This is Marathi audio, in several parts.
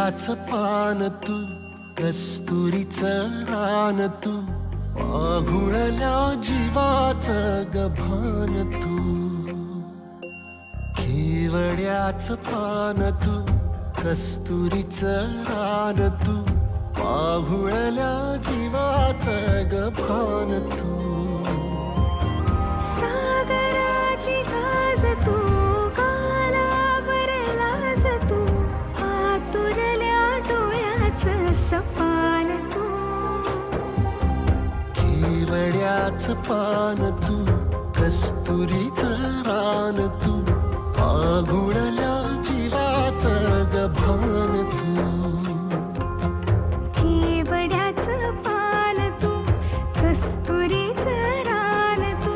केवड्याच पान तू, कस्तुरीचं रान तू, आघुळल्या जीवाचं गभान तू. केवड्याच पान तू, कस्तुरीचं रान तू, आघुळल्या जीवाचं गभान तू. सागराची गाज तू, गालावरलाज तू, आतुरल्या डोळ्याचं सपान तू. केवड्याच पान तू, कस्तुरीचं रान तू, आघुळल्या जीवाचं गभान तू. केवड्याचं पान तू, कस्तुरीचं रान तू,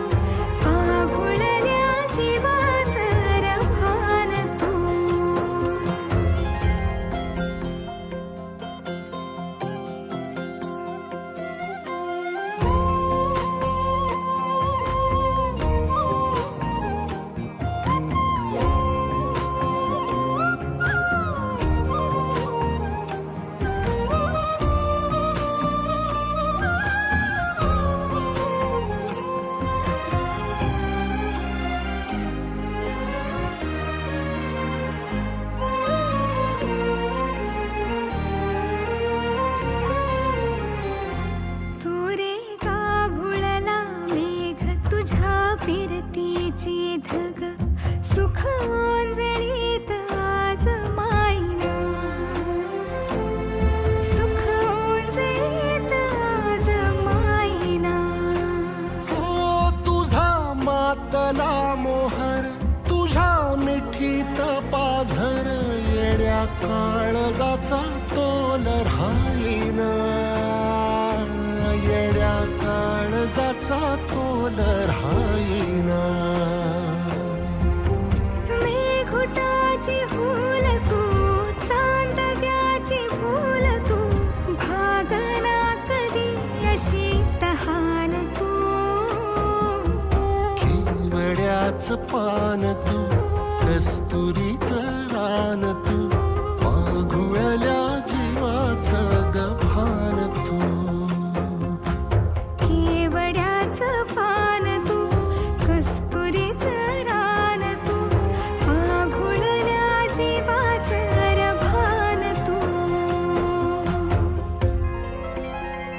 आघुळल्या जीवाचं रभान तू. फिरतीची धग सुख ओंजळीत आज मायना, सुख ओंजळीत आज मायना. ओ तुझा मातला मोहर, तुझ्या मिठीत पाझर, येड्या काळजाचा तोल राहीना, येड्या काळजाचा तोल राहीना. मेघुटाची फूल तू, चांदव्याची फूल तू, भागना कधी अशी तहान तू. केवड्याच पान तू, कस्तुरीचं रान तू,